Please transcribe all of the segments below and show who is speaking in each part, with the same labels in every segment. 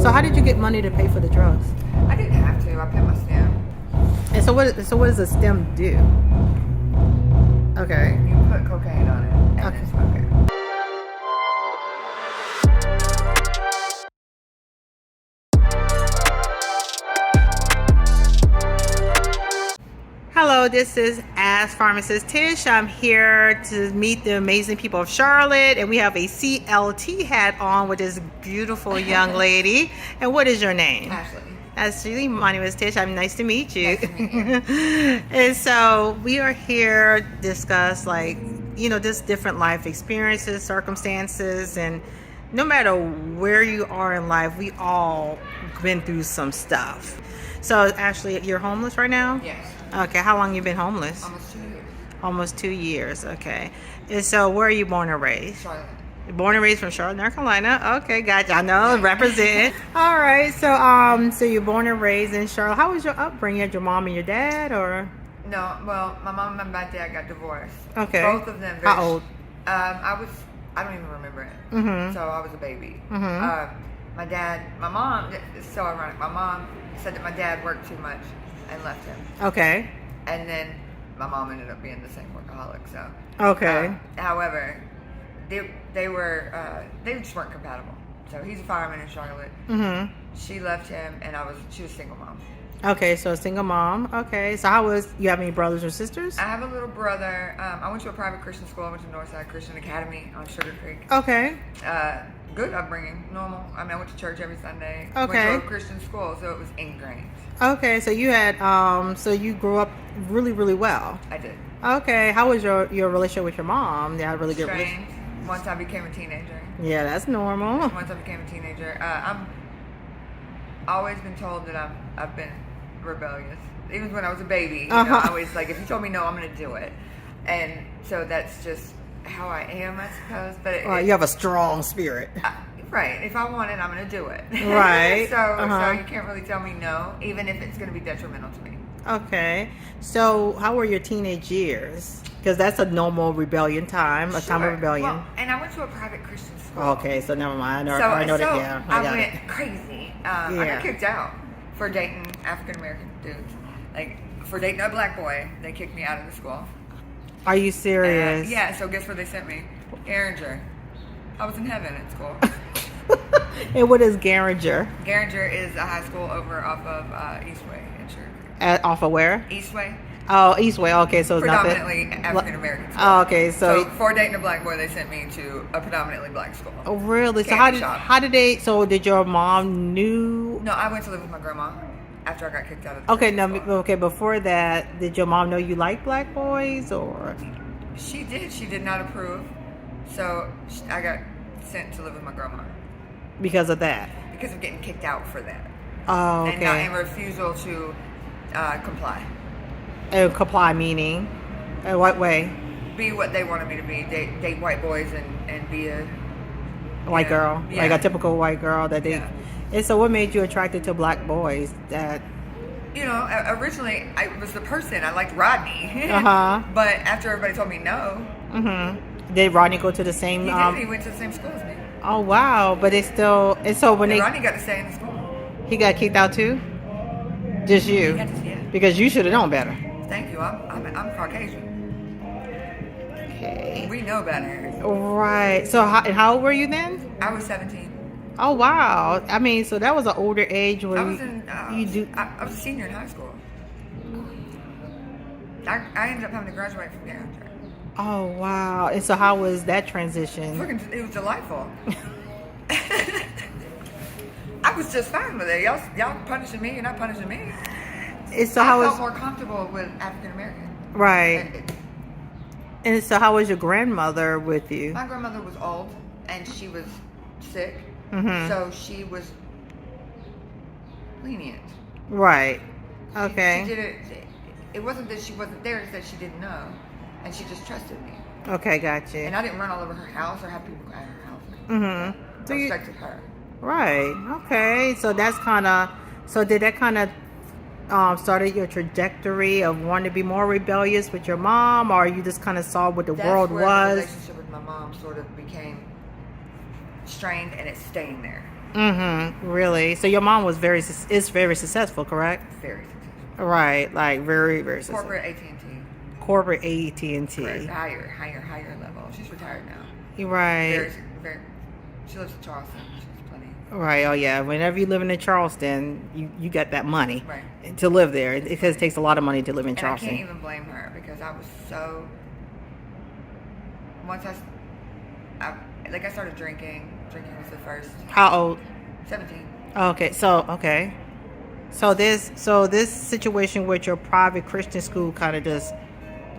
Speaker 1: So how did you get money to pay for the drugs?
Speaker 2: I didn't have to. I paid my stem.
Speaker 1: And so what does a stem do? Okay.
Speaker 2: You put cocaine on it and then smoke it.
Speaker 1: Hello, this is Pharmacist Tish. I'm here to meet the amazing people of Charlotte, and we have a CLT hat on with this beautiful young lady. And what is your name?
Speaker 2: Ashley.
Speaker 1: Ashley, my name is Tish. I'm nice to meet you.
Speaker 2: Nice to meet you.
Speaker 1: And so we are here to discuss, just different life experiences, circumstances, and no matter where you are in life, we all been through some stuff. So, Ashley, you're homeless right now?
Speaker 2: Yes.
Speaker 1: Okay, how long you been homeless?
Speaker 2: Almost 2 years.
Speaker 1: Almost 2 years, okay. And so where are you born and raised?
Speaker 2: Charlotte.
Speaker 1: Born and raised from Charlotte, North Carolina. Okay, gotcha. I know, represent. All right, so you're born and raised in Charlotte. How was your upbringing? You had your mom and your dad, or?
Speaker 2: No, well, my mom and my dad got divorced.
Speaker 1: Okay.
Speaker 2: Both of them.
Speaker 1: How old?
Speaker 2: I don't even remember it.
Speaker 1: Mm-hmm.
Speaker 2: So I was a baby.
Speaker 1: Mm-hmm.
Speaker 2: My mom, it's so ironic. My mom said that my dad worked too much and left him.
Speaker 1: Okay.
Speaker 2: And then my mom ended up being the same workaholic. So.
Speaker 1: Okay.
Speaker 2: However, they just weren't compatible. So he's a fireman in Charlotte.
Speaker 1: Mm-hmm.
Speaker 2: She left him, and she was a single mom.
Speaker 1: Okay, so a single mom. Okay, so you have any brothers or sisters?
Speaker 2: I have a little brother. I went to a private Christian school. I went to Northside Christian Academy on Sugar Creek.
Speaker 1: Okay.
Speaker 2: Good upbringing, normal. I mean, I went to church every Sunday.
Speaker 1: Okay.
Speaker 2: Went to a Christian school, so it was ingrained.
Speaker 1: Okay, so you had, so you grew up really, really well.
Speaker 2: I did.
Speaker 1: Okay, how was your relationship with your mom? Yeah, really good.
Speaker 2: Strange. Once I became a teenager.
Speaker 1: Yeah, that's normal.
Speaker 2: Once I became a teenager, I'm always been told that I've been rebellious. Even when I was a baby, I always if you told me no, I'm going to do it. And so that's just how I am, I suppose. But
Speaker 1: you have a strong spirit.
Speaker 2: Right. If I want it, I'm going to do it.
Speaker 1: Right.
Speaker 2: So you can't really tell me no, even if it's going to be detrimental to me.
Speaker 1: Okay. So how were your teenage years? Because that's a normal rebellion time, time of rebellion.
Speaker 2: Well, and I went to a private Christian school.
Speaker 1: Okay, so never mind. I know that. Yeah,
Speaker 2: I went crazy. I got kicked out for dating African American dudes. For dating a black boy, they kicked me out of the school.
Speaker 1: Are you serious?
Speaker 2: Yeah. So guess where they sent me? Garinger. I was in heaven at school.
Speaker 1: And what is Garinger?
Speaker 2: Garinger is a high school over off of Eastway in Sugar Creek.
Speaker 1: Off of where?
Speaker 2: Eastway.
Speaker 1: Oh, Eastway. Okay, so it's
Speaker 2: predominantly African American school.
Speaker 1: Oh, okay. So
Speaker 2: for dating a black boy, they sent me to a predominantly black school.
Speaker 1: Oh, really? So how did they? So did your mom knew?
Speaker 2: No, I went to live with my grandma after I got kicked out of the school.
Speaker 1: Okay. Before that, did your mom know you liked black boys, or?
Speaker 2: She did. She did not approve. So I got sent to live with my grandma.
Speaker 1: Because of that?
Speaker 2: Because of getting kicked out for that.
Speaker 1: Oh, okay.
Speaker 2: And refusal to comply.
Speaker 1: Comply meaning? In what way?
Speaker 2: Be what they wanted me to be. Date white boys and be a
Speaker 1: white girl.
Speaker 2: Yeah.
Speaker 1: Like a typical white girl that they...
Speaker 2: Yeah.
Speaker 1: And so what made you attracted to black boys? That...
Speaker 2: Originally, I was the person. I liked Rodney. But after everybody told me no...
Speaker 1: Mm-hmm. Did Rodney go to the same...
Speaker 2: He did. He went to the same school as me.
Speaker 1: Oh, wow. But it's still... And so when
Speaker 2: Rodney got to stay in the school.
Speaker 1: He got kicked out too? Just you?
Speaker 2: Yeah.
Speaker 1: Because you should have known better.
Speaker 2: Thank you. I'm Caucasian.
Speaker 1: Okay.
Speaker 2: We know better.
Speaker 1: Right. So how old were you then?
Speaker 2: I was 17.
Speaker 1: Oh, wow. I mean, so that was an older age where
Speaker 2: I was a senior in high school. I ended up having to graduate from there.
Speaker 1: Oh, wow. And so how was that transition?
Speaker 2: It was delightful. I was just fine with it. Y'all punishing me, you're not punishing me. I felt more comfortable with African American.
Speaker 1: Right. And so how was your grandmother with you?
Speaker 2: My grandmother was old and she was sick.
Speaker 1: Mm-hmm.
Speaker 2: So she was lenient.
Speaker 1: Right. Okay.
Speaker 2: She did it. It wasn't that she wasn't there, it's that she didn't know. And she just trusted me.
Speaker 1: Okay, gotcha.
Speaker 2: And I didn't run all over her house or have people at her house.
Speaker 1: Mm-hmm.
Speaker 2: I respected her.
Speaker 1: Right. Okay. So that's kind of... So did that kind of started your trajectory of wanting to be more rebellious with your mom, or you just kind of saw what the world was?
Speaker 2: The relationship with my mom sort of became strained, and it's staying there.
Speaker 1: Mm-hmm. Really? So your mom was is very successful, correct?
Speaker 2: Very successful.
Speaker 1: Right. Like very, very successful.
Speaker 2: Corporate AT&T.
Speaker 1: Corporate AT&T.
Speaker 2: Right. Higher level. She's retired now.
Speaker 1: You're right.
Speaker 2: Very. She lives in Charleston. She's plenty.
Speaker 1: Right. Oh yeah. Whenever you live in Charleston, you got that money
Speaker 2: right.
Speaker 1: to live there because it takes a lot of money to live in Charleston.
Speaker 2: And I can't even blame her because I was so. Once I started drinking. Drinking was the first.
Speaker 1: How old?
Speaker 2: 17.
Speaker 1: Okay. So this situation with your private Christian school kind of just.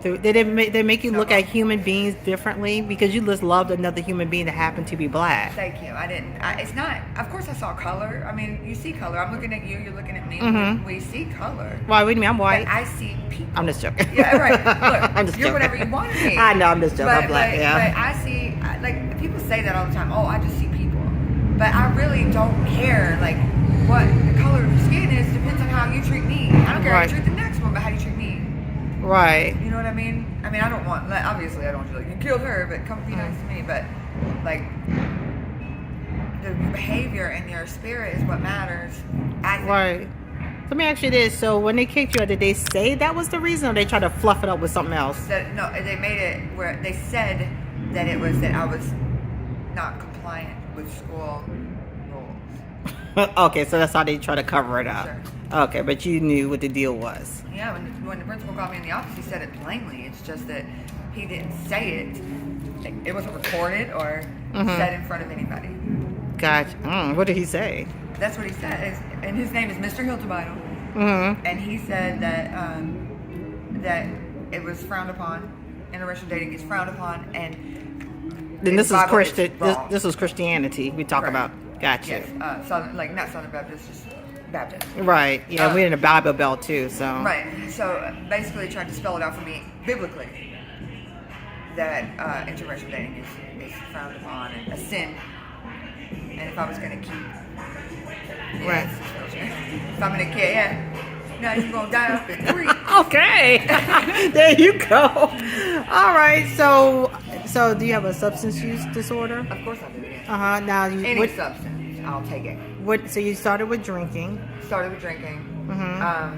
Speaker 1: They make you look at human beings differently because you just loved another human being that happened to be black.
Speaker 2: Thank you. It's not. Of course, I saw color. I mean, you see color. I'm looking at you. You're looking at me.
Speaker 1: Mm-hmm.
Speaker 2: We see color.
Speaker 1: Why? What do you mean? I'm white.
Speaker 2: But I see people.
Speaker 1: I'm just joking.
Speaker 2: Yeah, right. Look,
Speaker 1: I'm just
Speaker 2: you're
Speaker 1: joking.
Speaker 2: whatever you want to be.
Speaker 1: I know. I'm just joking. I'm black.
Speaker 2: But I see. Like people say that all the time. Oh, I just see people. But I really don't care. Like what the color of your skin is depends on how you treat me. I don't care how you treat the next one, but how you treat me.
Speaker 1: Right.
Speaker 2: You know what I mean? I mean, I don't want, like, obviously, I don't want you, like, you killed her, but come be nice to me. But, like, the behavior and your spirit is what matters. I think.
Speaker 1: Right. Let me ask you this. So, when they kicked you out, did they say that was the reason or they tried to fluff it up with something else?
Speaker 2: No, they made it where they said that it was that I was not compliant with school rules.
Speaker 1: Okay, so that's how they try to cover it up.
Speaker 2: Sure.
Speaker 1: Okay, but you knew what the deal was.
Speaker 2: Yeah, when the principal called me in the office, he said it plainly. It's just that he didn't say it. It wasn't recorded or said in front of anybody.
Speaker 1: Gotcha. What did he say?
Speaker 2: That's what he said. And his name is Mr. Hiltebeitel.
Speaker 1: Mm-hmm.
Speaker 2: And he said that that it was frowned upon. Interracial dating is frowned upon, and
Speaker 1: then this is
Speaker 2: Bible
Speaker 1: Christian.
Speaker 2: is
Speaker 1: This was Christianity we talk about. Gotcha.
Speaker 2: Yes, Southern, like not Southern Baptist, just Baptist.
Speaker 1: Right. Yeah, we're in the Bible Belt too, so.
Speaker 2: Right. So basically, tried to spell it out for me biblically that interracial dating is frowned upon and a sin. And if I was going to keep,
Speaker 1: right.
Speaker 2: If I'm going to care, now you're going to die up in 3.
Speaker 1: Okay. There you go. All right. So do you have a substance use disorder?
Speaker 2: Of course I do.
Speaker 1: Uh-huh. Now
Speaker 2: any substance, I'll take it.
Speaker 1: So you started with drinking.
Speaker 2: Started with drinking.
Speaker 1: Mm-hmm.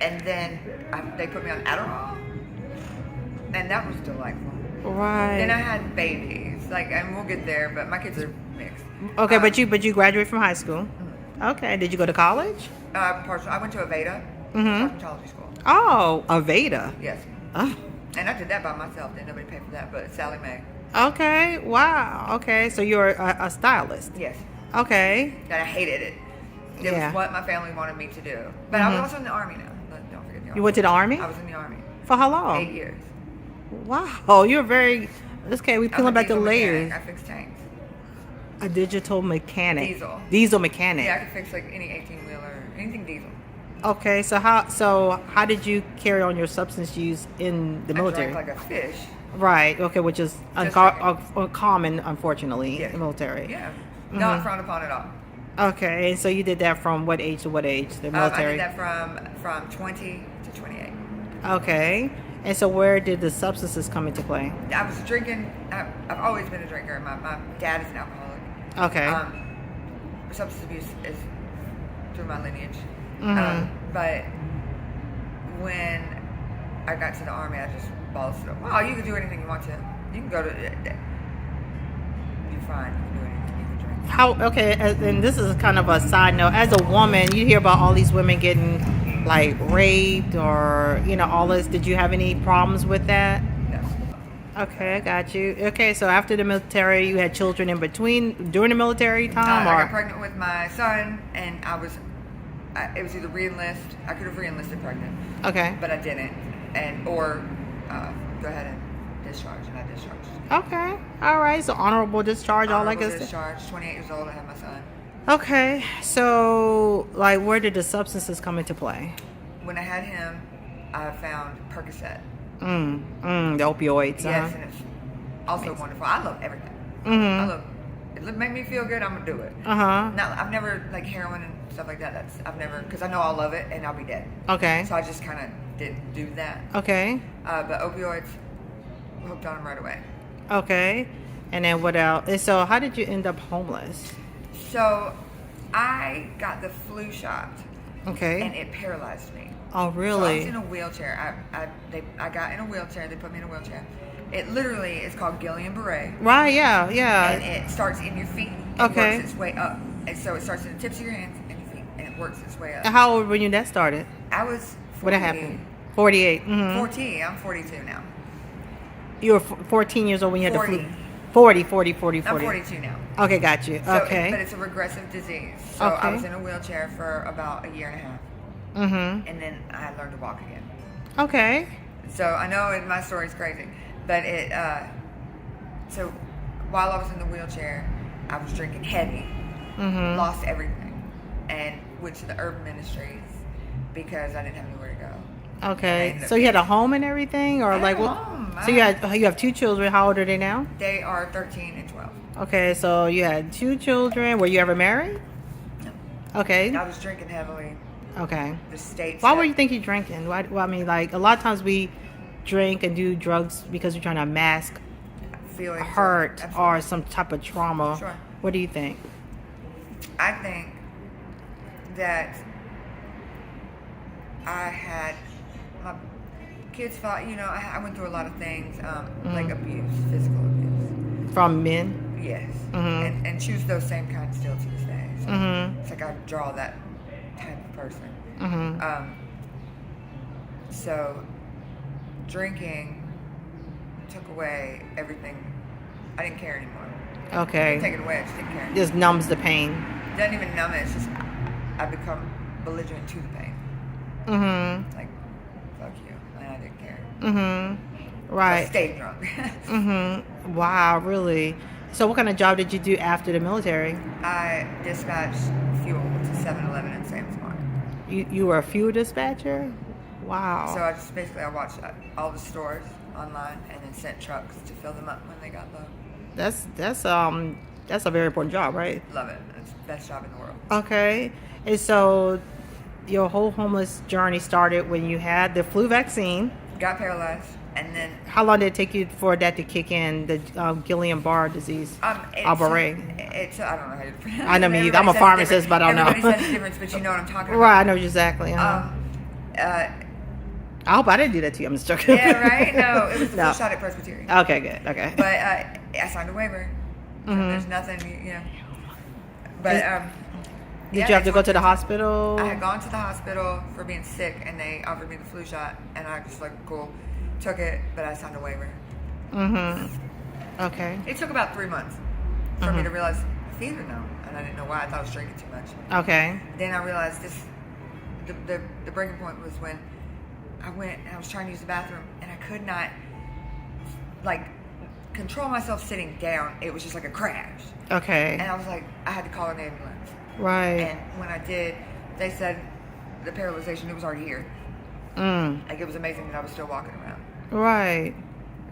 Speaker 2: And then they put me on Adderall. And that was delightful.
Speaker 1: Right.
Speaker 2: Then I had babies. And we'll get there, but my kids are mixed.
Speaker 1: Okay, but you graduated from high school. Mm-hmm. Okay. Did you go to college?
Speaker 2: Partial. I went to Aveda. Cosmetology school.
Speaker 1: Oh, Aveda.
Speaker 2: Yes.
Speaker 1: Oh.
Speaker 2: And I did that by myself. Didn't nobody pay for that, but Sally Mae.
Speaker 1: Okay. Wow. Okay. So you're a stylist.
Speaker 2: Yes.
Speaker 1: Okay.
Speaker 2: That I hated it. It was what my family wanted me to do. But I was also in the Army now. Don't forget the Army.
Speaker 1: You went to the Army?
Speaker 2: I was in the Army.
Speaker 1: For how long?
Speaker 2: 8 years.
Speaker 1: Wow. You're very... Okay, we peeling back the layers.
Speaker 2: I fix tanks.
Speaker 1: A digital mechanic.
Speaker 2: Diesel
Speaker 1: mechanic.
Speaker 2: Yeah, I can fix any 18-wheeler, anything diesel.
Speaker 1: Okay, so how did you carry on your substance use in the military?
Speaker 2: I drank like a fish.
Speaker 1: Right. Okay, which is uncommon, unfortunately, in the military.
Speaker 2: Yeah. Not frowned upon at all.
Speaker 1: Okay, and so you did that from what age to what age? The military.
Speaker 2: I did that from 20 to 28.
Speaker 1: Okay. And so where did the substances come into play?
Speaker 2: I was drinking. I've always been a drinker. My dad is an alcoholic.
Speaker 1: Okay.
Speaker 2: Substance abuse is through my lineage. But when I got to the Army, I just bossed it up. Wow, you can do anything you want to. You can go to... You're fine. You can do anything. You can drink.
Speaker 1: Okay, and this is kind of a side note. As a woman, you hear about all these women getting, raped or, all this. Did you have any problems with that?
Speaker 2: No.
Speaker 1: Okay, I got you. Okay, so after the military, you had children in between, during the military time?
Speaker 2: I got pregnant with my son, and it was either re-enlist. I could have re-enlisted pregnant.
Speaker 1: Okay.
Speaker 2: But I didn't. Or go ahead and discharge, and I discharged.
Speaker 1: Okay. All right. So honorable discharge, all that good stuff.
Speaker 2: Discharge. 28 years old, I had my son.
Speaker 1: Okay. So, where did the substances come into play?
Speaker 2: When I had him, I found Percocet.
Speaker 1: The opioids.
Speaker 2: Yes, and it's also wonderful. I love everything.
Speaker 1: Mm-hmm.
Speaker 2: It make me feel good, I'm gonna do it. Now, I've never heroin and stuff like that. I've never, because I know I'll love it and I'll be dead.
Speaker 1: Okay.
Speaker 2: So I just kind of didn't do that.
Speaker 1: Okay.
Speaker 2: But opioids, hooked on them right away.
Speaker 1: Okay. And then what else? And so how did you end up homeless?
Speaker 2: So I got the flu shot,
Speaker 1: Okay.
Speaker 2: and it paralyzed me.
Speaker 1: Oh,
Speaker 2: So I
Speaker 1: really?
Speaker 2: was in a wheelchair. I got in a wheelchair. They put me in a wheelchair. It literally is called Guillain-Barré,
Speaker 1: Right. Yeah.
Speaker 2: and
Speaker 1: Yeah.
Speaker 2: it starts in your feet and
Speaker 1: Okay.
Speaker 2: works its way up. And so it starts in the tips of your hands and your feet, and it works its way
Speaker 1: And
Speaker 2: up.
Speaker 1: how old were you when that started?
Speaker 2: I was
Speaker 1: What happened? 48.
Speaker 2: 14. I'm 42 now.
Speaker 1: You were 14 years old when you had the
Speaker 2: 40.
Speaker 1: flu. 40.
Speaker 2: I'm 42 now.
Speaker 1: Okay, got you.
Speaker 2: So
Speaker 1: Okay.
Speaker 2: but it's a regressive disease. So I
Speaker 1: Okay.
Speaker 2: was in a wheelchair for about a year and a half, and then I learned to walk again.
Speaker 1: Okay.
Speaker 2: So I know my story's crazy, but so while I was in the wheelchair, I was drinking heavy, lost everything, and went to the urban ministries because I didn't have anywhere to go.
Speaker 1: Okay.
Speaker 2: And
Speaker 1: So you had a home and everything, or
Speaker 2: I had
Speaker 1: like
Speaker 2: a
Speaker 1: what?
Speaker 2: home.
Speaker 1: So you have 2 children. How old are they now?
Speaker 2: They are 13 and 12.
Speaker 1: Okay. So you had 2 children. Were you ever married?
Speaker 2: No.
Speaker 1: Okay.
Speaker 2: I was drinking heavily.
Speaker 1: Okay.
Speaker 2: The states.
Speaker 1: Why were you think you drinking? Why? Well, I mean, like a lot of times we drink and do drugs because we're trying to mask
Speaker 2: feeling
Speaker 1: hurt or some type of trauma.
Speaker 2: Sure.
Speaker 1: What do you think?
Speaker 2: I think that I had my kids fought. I went through a lot of things, like abuse, physical abuse.
Speaker 1: From men?
Speaker 2: Yes, and choose those same kinds still to this day. So it's like I draw that type of person. So drinking took away everything. I didn't care anymore.
Speaker 1: Okay.
Speaker 2: Take it away. I just didn't care.
Speaker 1: Just numbs the pain.
Speaker 2: It doesn't even numb it. It's just I become belligerent to the pain. Like, fuck you. And I didn't care. I
Speaker 1: Right.
Speaker 2: stayed drunk.
Speaker 1: Wow, really? So what kind of job did you do after the military?
Speaker 2: I dispatched fuel to 7-Eleven and Sam's Mart.
Speaker 1: You were a fuel dispatcher? Wow.
Speaker 2: So I watched all the stores online and then sent trucks to fill them up when they got low.
Speaker 1: That's a very important job, right?
Speaker 2: Love it. It's the best job in the world.
Speaker 1: Okay. And so your whole homeless journey started when you had the flu vaccine.
Speaker 2: Got paralyzed, and then
Speaker 1: How long did it take you for that to kick in, the Guillain-Barré disease?
Speaker 2: I don't know how to pronounce it.
Speaker 1: I know me either. I'm a
Speaker 2: Everybody says
Speaker 1: pharmacist,
Speaker 2: different-
Speaker 1: but I don't know.
Speaker 2: Everybody says different, but you know what I'm talking about.
Speaker 1: Right, I know exactly. I hope I didn't do that to you. I'm just joking.
Speaker 2: Yeah, right? No, it was the
Speaker 1: No.
Speaker 2: flu shot at Presbyterian.
Speaker 1: Okay, good. Okay.
Speaker 2: But I signed a waiver. So there's nothing, But
Speaker 1: Did you have to go to the hospital?
Speaker 2: I had gone to the hospital for being sick, and they offered me the flu shot, and I was like, cool, took it, but I signed a waiver.
Speaker 1: Okay.
Speaker 2: It took about 3 months for me to realize fever now, and I didn't know why. I thought I was drinking too much.
Speaker 1: Okay.
Speaker 2: Then I realized the breaking point was when I went and I was trying to use the bathroom, and I could not control myself sitting down. It was just like a crash.
Speaker 1: Okay.
Speaker 2: And I was like, I had to call an ambulance.
Speaker 1: Right.
Speaker 2: And when I did, they said the paralyzation, it was already here. Like, it was amazing that I was still walking around.
Speaker 1: Right.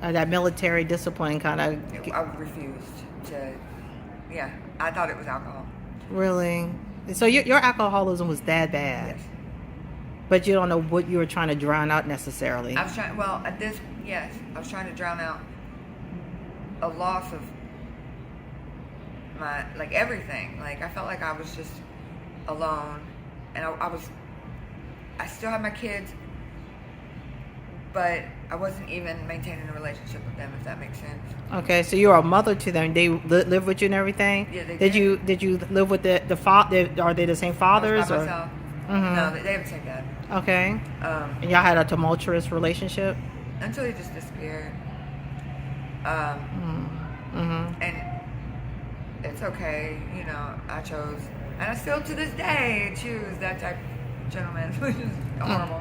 Speaker 1: That military discipline kind of.
Speaker 2: I refused to, I thought it was alcohol.
Speaker 1: Really? So your alcoholism was that bad?
Speaker 2: Yes.
Speaker 1: But you don't know what you were trying to drown out necessarily.
Speaker 2: I was trying, I was trying to drown out a loss of my, everything. I felt like I was just alone, and I still had my kids, but I wasn't even maintaining a relationship with them, if that makes sense.
Speaker 1: Okay, so you were a mother to them. They live with you and everything?
Speaker 2: Yeah, they
Speaker 1: did.
Speaker 2: did.
Speaker 1: Did you live with the father? Are they the same fathers?
Speaker 2: I was by
Speaker 1: or?
Speaker 2: myself. No, they have the same dad.
Speaker 1: Okay. And y'all had a tumultuous relationship?
Speaker 2: Until he just disappeared. And it's okay, I chose, and I still to this day choose that type of gentleman, which is horrible.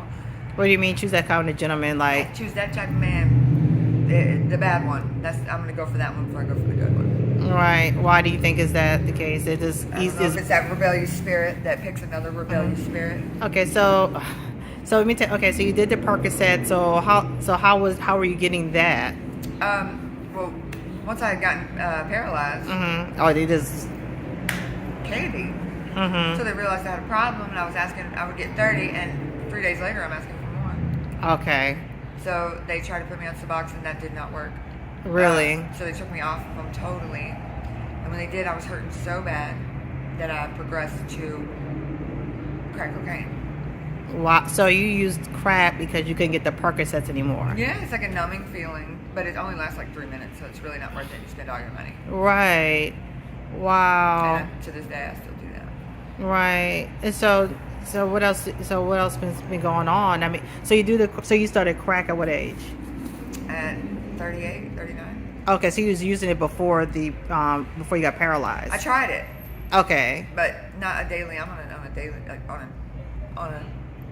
Speaker 1: What do you mean choose that kind of gentleman?
Speaker 2: I choose that type of man, the bad one. I'm gonna go for that one before I go for the good one.
Speaker 1: Right. Why do you think is that the case?
Speaker 2: I don't know if it's that rebellious spirit that picks another rebellious spirit.
Speaker 1: Okay, so let me tell. Okay, so you did the Percocet. So how were you getting that?
Speaker 2: Well, once I had gotten paralyzed,
Speaker 1: Oh, they just.
Speaker 2: candy. So they realized I had a problem, and I was asking. I would get 30, and 3 days later, I'm asking for more.
Speaker 1: Okay.
Speaker 2: So they tried to put me on Suboxone, and that did not work.
Speaker 1: Really?
Speaker 2: So they took me off of them totally. And when they did, I was hurting so bad. that I progressed to crack cocaine.
Speaker 1: Wow. So you used crack because you couldn't get the Percocets anymore.
Speaker 2: Yeah, it's like a numbing feeling, but it only lasts like 3 minutes, so it's really not worth it to spend all your money.
Speaker 1: Right. Wow.
Speaker 2: And to this day, I still do that.
Speaker 1: Right. And so what else? So what else been going on? I mean, so you started crack at what age?
Speaker 2: At 38, 39.
Speaker 1: Okay, so you was using it before before you got paralyzed.
Speaker 2: I tried it.
Speaker 1: Okay.
Speaker 2: But not a daily. I'm on a daily, like on a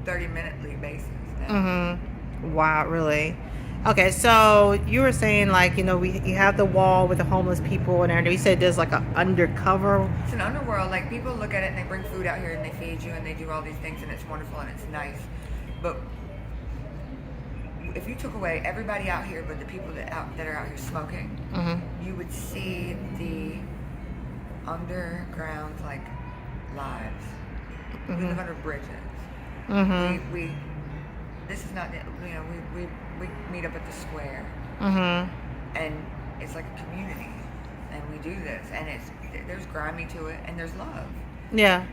Speaker 2: 30-minute basis now.
Speaker 1: Mm-hmm. Wow, really? Okay, so you were saying like, you have the wall with the homeless people and everything. You said there's like an undercover.
Speaker 2: It's an underworld. Like, people look at it and they bring food out here and they feed you and they do all these things and it's wonderful and it's nice. But if you took away everybody out here but the people that are out here smoking,
Speaker 1: Mm-hmm.
Speaker 2: you would see the underground like lives. We live under bridges.
Speaker 1: Mm-hmm.
Speaker 2: We this is not, we meet up at the square, and it's like a community, and we do this, and there's grimy to it, and there's love.
Speaker 1: Yeah.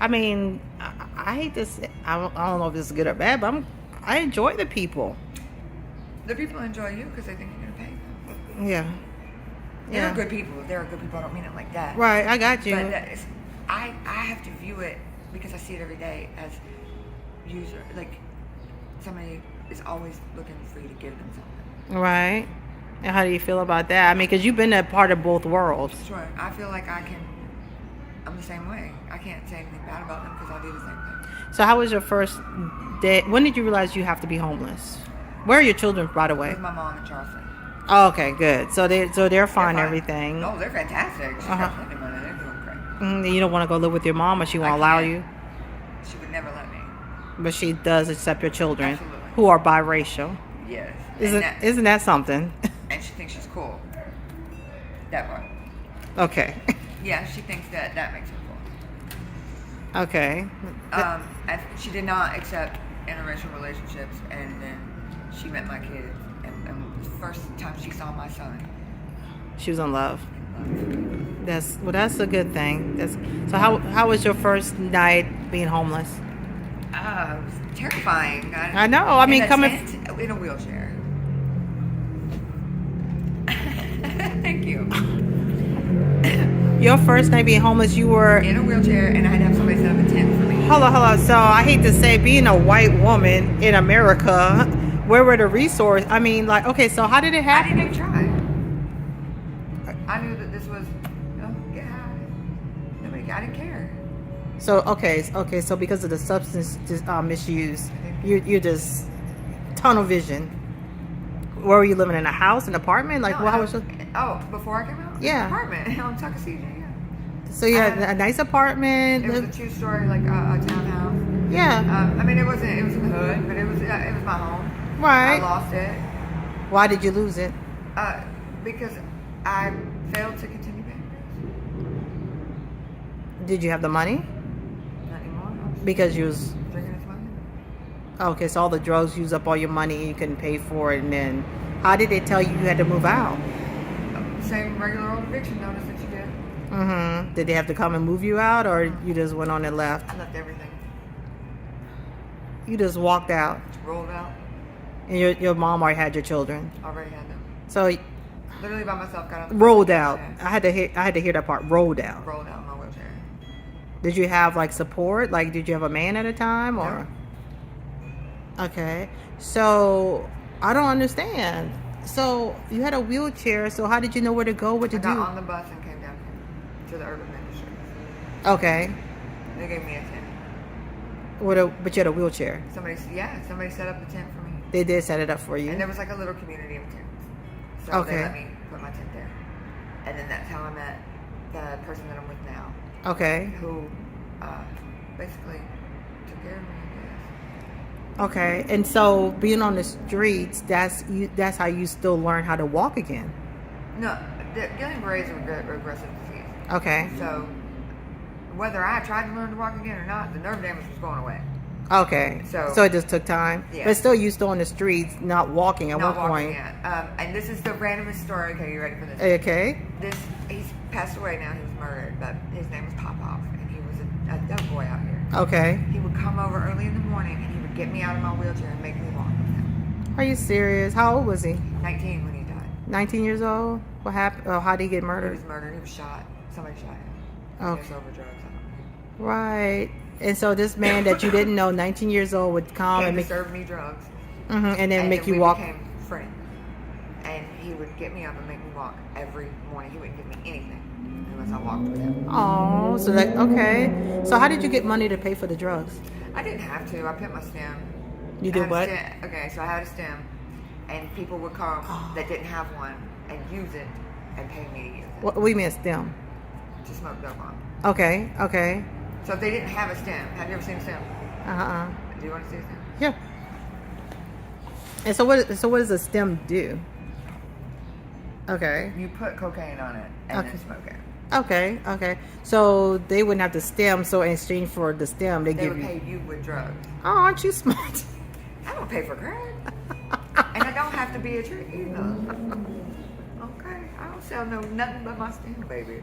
Speaker 1: I mean, I hate this. I don't know if this is good or bad, but I enjoy the people.
Speaker 2: The people enjoy you because they think you're gonna pay them.
Speaker 1: Yeah.
Speaker 2: They're good people. They're good people. I don't mean it like that.
Speaker 1: Right, I got you.
Speaker 2: But I have to view it because I see it every day as user, like somebody is always looking for you to give them something.
Speaker 1: Right. And how do you feel about that? I mean, because you've been a part of both worlds.
Speaker 2: Sure. I feel like I'm the same way. I can't say anything bad about them because I do the same thing.
Speaker 1: So how was your first day? When did you realize you have to be homeless? Where are your children, by the way?
Speaker 2: With my mom in Charleston.
Speaker 1: Oh, okay, good. So they're fine, everything.
Speaker 2: Oh, they're fantastic. She's got plenty of money. They're doing great.
Speaker 1: You don't want to go live with your mom, or she won't allow you?
Speaker 2: She would never let me.
Speaker 1: But she does accept your children,
Speaker 2: Absolutely.
Speaker 1: who are biracial.
Speaker 2: Yes.
Speaker 1: Isn't that something?
Speaker 2: And she thinks she's cool. That part.
Speaker 1: Okay.
Speaker 2: Yeah, she thinks that makes her cool.
Speaker 1: Okay.
Speaker 2: She did not accept interracial relationships, and then she met my kids, and the first time she saw my son,
Speaker 1: She was in love. That's a good thing. So how was your first night being homeless?
Speaker 2: It was terrifying.
Speaker 1: I know. I mean,
Speaker 2: in a wheelchair. Thank you.
Speaker 1: Your first night being homeless, you were
Speaker 2: in a wheelchair, and I had to have somebody set up a tent for me.
Speaker 1: Hello. So I hate to say, being a white woman in America, where were the resources? I mean, like, okay, so how did it happen?
Speaker 2: I didn't even try. I knew that this was, get out. I didn't care.
Speaker 1: So okay. So because of the substance misuse, you just tunnel vision. Where were you living, in a house, an apartment? Like, how was your...
Speaker 2: before I came out?
Speaker 1: Yeah.
Speaker 2: An apartment on Tuckasegee, yeah.
Speaker 1: So you had a nice apartment.
Speaker 2: It was a 2-story, like a townhouse.
Speaker 1: Yeah.
Speaker 2: I mean, it was in the hood, but it was my home.
Speaker 1: Right.
Speaker 2: I lost it.
Speaker 1: Why did you lose it?
Speaker 2: Because I failed to continue paying bills.
Speaker 1: Did you have the money?
Speaker 2: Not anymore.
Speaker 1: Because you was...
Speaker 2: Drinking and smoking.
Speaker 1: Okay, so all the drugs used up all your money and you couldn't pay for it, and then how did they tell you had to move out?
Speaker 2: Same regular old eviction notice that you did.
Speaker 1: Mm-hmm. Did they have to come and move you out, or you just went on and left?
Speaker 2: I left everything.
Speaker 1: You just walked out?
Speaker 2: Rolled out.
Speaker 1: And your mom already had your children?
Speaker 2: Already had them.
Speaker 1: So...
Speaker 2: Literally by myself, got out.
Speaker 1: Rolled out. I had to hear that part. Rolled out.
Speaker 2: Rolled out in my wheelchair.
Speaker 1: Did you have like support? Like, did you have a man at a time, or?
Speaker 2: No.
Speaker 1: Okay, so I don't understand. So you had a wheelchair. So how did you know where to go? What to do?
Speaker 2: I got on the bus and came down here to the urban ministry.
Speaker 1: Okay.
Speaker 2: They gave me a tent.
Speaker 1: But you had a wheelchair.
Speaker 2: Somebody set up the tent for me.
Speaker 1: They did set it up for you.
Speaker 2: And there was like a little community of tents. So
Speaker 1: Okay.
Speaker 2: they let me put my tent there. And then that's how I met the person that I'm with now.
Speaker 1: Okay.
Speaker 2: Who basically took care of me, I guess.
Speaker 1: Okay. And so being on the streets, that's how you still learn how to walk again.
Speaker 2: No, Guillain-Barré is a regressive disease.
Speaker 1: Okay.
Speaker 2: So whether I tried to learn to walk again or not, the nerve damage was going away.
Speaker 1: Okay. So it just took time.
Speaker 2: Yeah.
Speaker 1: But still, you still on the streets, not walking at one point.
Speaker 2: Yet. And this is the randomest story. Okay, you ready for this?
Speaker 1: Okay.
Speaker 2: He's passed away now. He was murdered, but his name was Popoff, and he was a dope boy out here.
Speaker 1: Okay.
Speaker 2: He would come over early in the morning, and he would get me out of my wheelchair and make me walk with him.
Speaker 1: Are you serious? How old was he?
Speaker 2: 19 when he died.
Speaker 1: 19 years old? What happened? Oh, how did he get
Speaker 2: He
Speaker 1: murdered?
Speaker 2: was murdered. He was shot. Somebody shot him.
Speaker 1: Okay.
Speaker 2: He was over drugs.
Speaker 1: Right. And so this man that you didn't know, 19 years old, would come
Speaker 2: Came
Speaker 1: and
Speaker 2: to
Speaker 1: make
Speaker 2: serve me drugs.
Speaker 1: and then make you
Speaker 2: we
Speaker 1: walk.
Speaker 2: became friends. And he would get me up and make me walk every morning. He wouldn't give me anything unless I walked with him.
Speaker 1: Oh, so that okay. So how did you get money to pay for the drugs?
Speaker 2: I didn't have to. I picked my stem.
Speaker 1: You
Speaker 2: I
Speaker 1: did
Speaker 2: had a
Speaker 1: what?
Speaker 2: stem. Okay, so I had a stem, and people would come that didn't have one and use it and pay me to use it.
Speaker 1: What do you mean stem?
Speaker 2: To smoke dope on.
Speaker 1: Okay, okay.
Speaker 2: So if they didn't have a stem, have you ever seen a stem? Do you want to see a stem?
Speaker 1: Yeah. And so what does a stem do? Okay.
Speaker 2: You put cocaine on it and
Speaker 1: Okay.
Speaker 2: then smoke it.
Speaker 1: Okay, okay. So they wouldn't have the stem, so in exchange for the stem, they
Speaker 2: They
Speaker 1: give
Speaker 2: would
Speaker 1: you.
Speaker 2: pay you with drugs.
Speaker 1: Oh, aren't you smart?
Speaker 2: I don't pay for crack. And I don't have to be a trick either. Okay? I don't sell nothing but my stem, baby.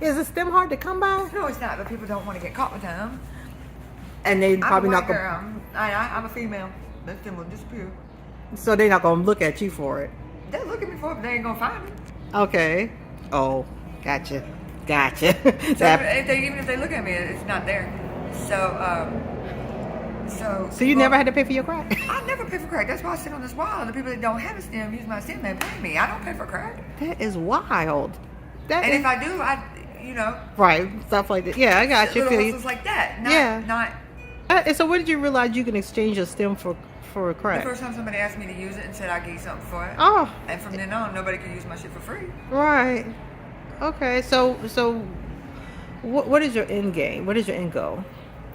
Speaker 1: Is the stem hard to come by?
Speaker 2: No, it's not, but people don't want to get caught with them.
Speaker 1: And they probably
Speaker 2: I'm a
Speaker 1: not
Speaker 2: white
Speaker 1: gonna.
Speaker 2: girl. I'm a female. That stem will disappear.
Speaker 1: So they're not gonna look at you for it.
Speaker 2: They look at me for it, but they ain't gonna find me.
Speaker 1: Okay. Oh, gotcha. Gotcha.
Speaker 2: So
Speaker 1: That-
Speaker 2: even if they look at me, it's not there. So
Speaker 1: you never had to pay for your crack?
Speaker 2: I never pay for crack. That's why I sit on this wall. And the people that don't have a stem use my stem and pay me. I don't pay for crack.
Speaker 1: That is wild. That
Speaker 2: And
Speaker 1: is,
Speaker 2: if I do,
Speaker 1: right, stuff like that. Yeah, I got you.
Speaker 2: little
Speaker 1: Feel you.
Speaker 2: hustles like that. Not,
Speaker 1: Yeah.
Speaker 2: Not
Speaker 1: And so when did you realize you can exchange a stem for
Speaker 2: the
Speaker 1: crack?
Speaker 2: first time somebody asked me to use it and said I'll give you something for it.
Speaker 1: Oh,
Speaker 2: And from then on, nobody can use my shit for free.
Speaker 1: right. Okay, so what is your end game? What is your end goal?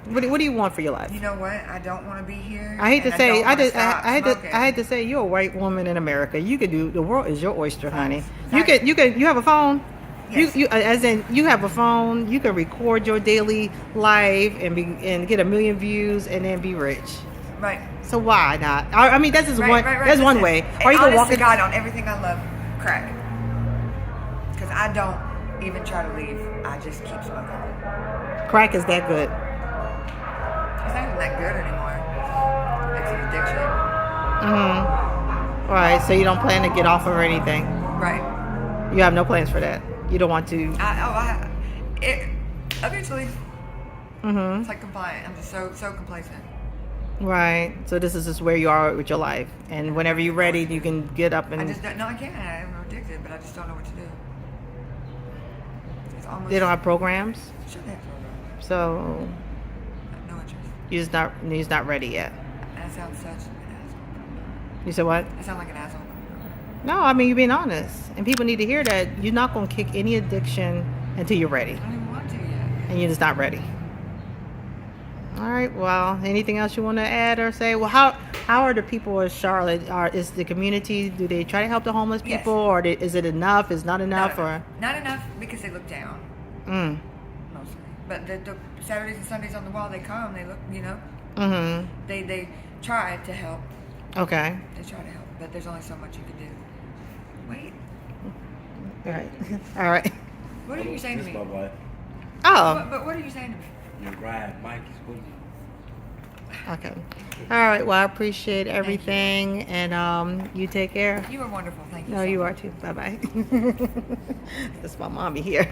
Speaker 1: What do you want for your life?
Speaker 2: You know what? I don't want to be here.
Speaker 1: I hate to
Speaker 2: and
Speaker 1: say,
Speaker 2: don't wanna stop
Speaker 1: I
Speaker 2: smoking.
Speaker 1: hate to say, you're a white woman in America. You can do the world is your oyster, honey.
Speaker 2: Thanks.
Speaker 1: You have a phone.
Speaker 2: Yes.
Speaker 1: You as in you have a phone. You can record your daily life and get 1 million views and then be rich.
Speaker 2: Right.
Speaker 1: So why not? I mean, that's just
Speaker 2: Right,
Speaker 1: one.
Speaker 2: right, right.
Speaker 1: That's one
Speaker 2: Listen,
Speaker 1: way.
Speaker 2: and
Speaker 1: Or you can
Speaker 2: honest
Speaker 1: walk
Speaker 2: to
Speaker 1: in.
Speaker 2: God, on everything I love, crack. Because I don't even try to leave. I just keep smoking.
Speaker 1: Crack is that good.
Speaker 2: It's not even that good anymore. It's an addiction.
Speaker 1: Mm-hmm. All right. So you don't plan to get off or anything.
Speaker 2: Right.
Speaker 1: You have no plans for that. You don't want to.
Speaker 2: Eventually,
Speaker 1: Mm-hmm.
Speaker 2: it's like compliant. I'm just so complacent.
Speaker 1: Right. So this is just where you are with your life, and whenever you're ready, you can get up and.
Speaker 2: I just don't. No, I can't. I'm addicted, but I just don't know what to do. It's almost.
Speaker 1: They don't have programs,
Speaker 2: Sure, they have programs.
Speaker 1: so
Speaker 2: No interest.
Speaker 1: you're just not ready yet.
Speaker 2: And I sound such an asshole.
Speaker 1: You said what?
Speaker 2: I sound like an asshole.
Speaker 1: No, I mean you're being honest, and people need to hear that you're not going to kick any addiction until you're ready,
Speaker 2: I don't even want to yet.
Speaker 1: and you're just not ready. All right. Well, anything else you want to add or say? Well, how are the people in Charlotte? Is the community? Do they try to help the homeless
Speaker 2: Yes.
Speaker 1: people, or is it enough? Is not enough?
Speaker 2: Not enough because they look down
Speaker 1: Mm.
Speaker 2: mostly. But the Saturdays and Sundays on the wall, they come. They look.
Speaker 1: Mm-hmm.
Speaker 2: They try to help.
Speaker 1: Okay.
Speaker 2: They try to help, but there's only so much you can do. Wait,
Speaker 1: All right. All right.
Speaker 2: what are you saying to
Speaker 3: This
Speaker 2: me?
Speaker 3: my wife.
Speaker 1: Oh.
Speaker 2: But what are you saying to me?
Speaker 3: Your ride, Mike is with you.
Speaker 1: Okay. All right. Well, I appreciate everything, and you take care.
Speaker 2: You were wonderful. Thank you.
Speaker 1: No,
Speaker 2: so
Speaker 1: you
Speaker 2: much.
Speaker 1: are too. Bye bye. That's my mommy here.